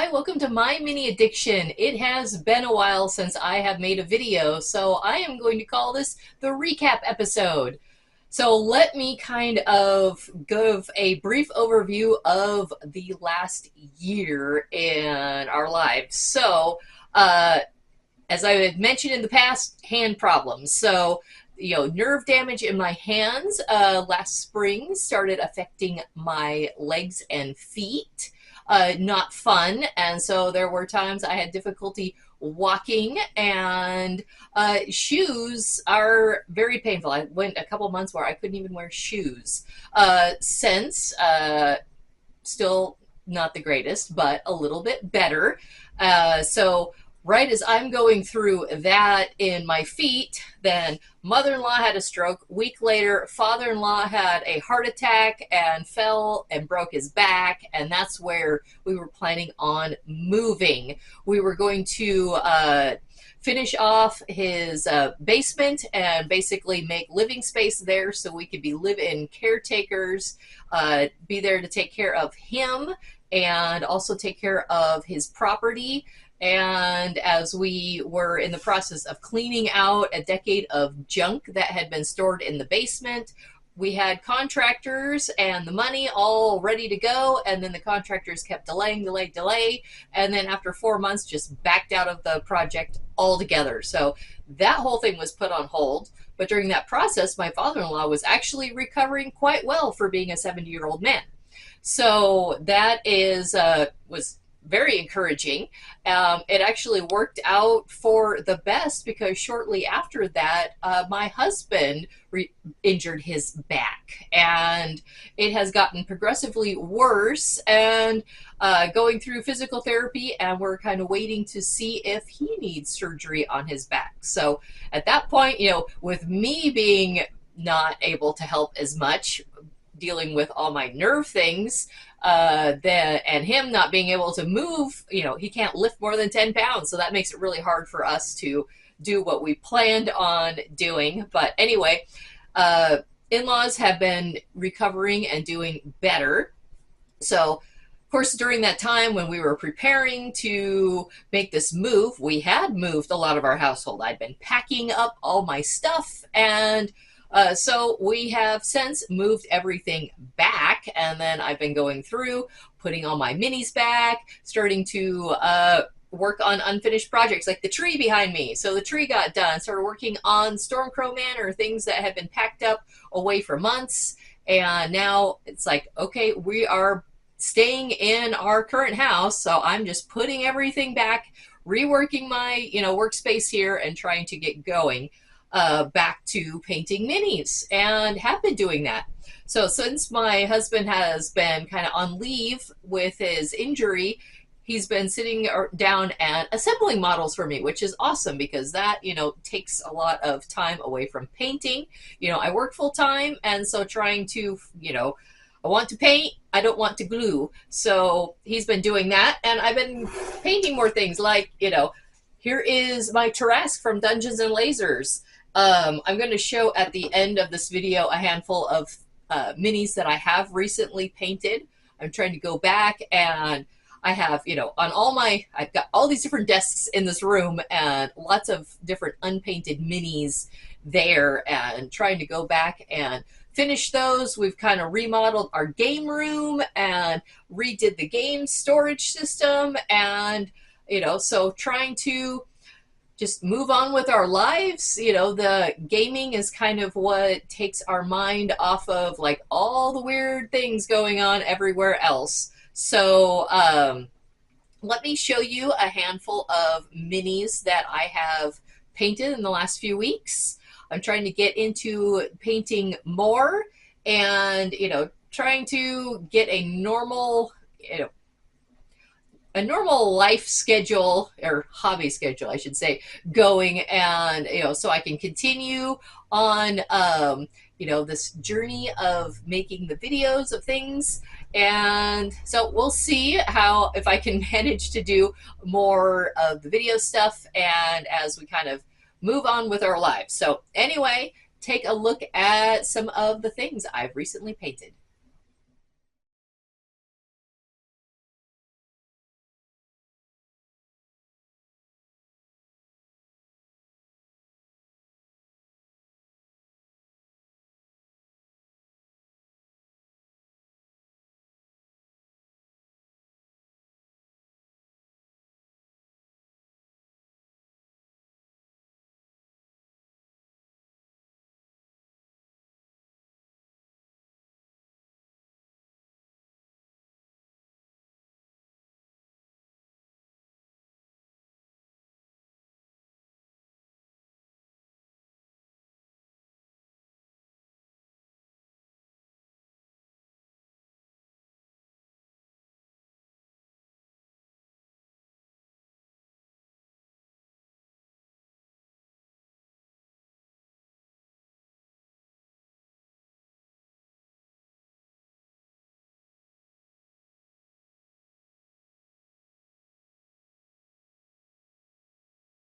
Hi, welcome to My Mini Addiction. It has been a while since I have made a video, so I am going to call this the recap episode. So let me kind of give a brief overview of the last year in our lives. Uh, as I had mentioned in the past, hand problems. Nerve damage in my hands last spring started affecting my legs and feet. Not fun. And so there were times I had difficulty walking, and shoes are very painful. I went a couple months where I couldn't even wear shoes. Since still not the greatest, but a little bit better. So right as I'm going through that in my feet, then mother-in-law had a stroke. Week later, father-in-law had a heart attack and fell and broke his back, and that's where we were planning on moving. We were going to finish off his basement and basically make living space there so we could be live-in caretakers, be there to take care of him and also take care of his property. And as we were in the process of cleaning out a decade of junk that had been stored in the basement, we had contractors and the money all ready to go, and then the contractors kept delay, and then after 4 months just backed out of the project altogether. So that whole thing was put on hold. But during that process, my father-in-law was actually recovering quite well for being a 70-year-old man. So that was very encouraging. It actually worked out for the best because shortly after that, my husband injured his back, and it has gotten progressively worse, and going through physical therapy, and we're kind of waiting to see if he needs surgery on his back. So at that point, with me being not able to help as much, dealing with all my nerve things, and him not being able to move, he can't lift more than 10 pounds. So that makes it really hard for us to do what we planned on doing. But anyway, in-laws have been recovering and doing better. So, of course, during that time when we were preparing to make this move, we had moved a lot of our household. I'd been packing up all my stuff, and so we have since moved everything back, and then I've been going through, putting all my minis back, starting to work on unfinished projects like the tree behind me. So the tree got done, started working on Stormcrow Manor, things that had been packed up away for months, and now it's like, okay, we are staying in our current house, so I'm just putting everything back, reworking my workspace here, and trying to get going back to painting minis, and have been doing that. So since my husband has been kind of on leave with his injury, he's been sitting down and assembling models for me, which is awesome because that, takes a lot of time away from painting. I work full time, and so trying to, I want to paint, I don't want to glue. So he's been doing that, and I've been painting more things like, here is my Tarrasque from Dungeons and Lasers. I'm going to show at the end of this video a handful of minis that I have recently painted. I'm trying to go back, and I have, I've got all these different desks in this room and lots of different unpainted minis there, and trying to go back and finish those. We've kind of remodeled our game room and redid the game storage system, and, so trying to just move on with our lives. The gaming is kind of what takes our mind off of like all the weird things going on everywhere else. So let me show you a handful of minis that I have painted in the last few weeks. I'm trying to get into painting more, and trying to get a normal life schedule, or hobby schedule, I should say, going, and so I can continue on this journey of making the videos of things. And so we'll see if I can manage to do more of the video stuff, and as we kind of move on with our lives. So anyway, take a look at some of the things I've recently painted.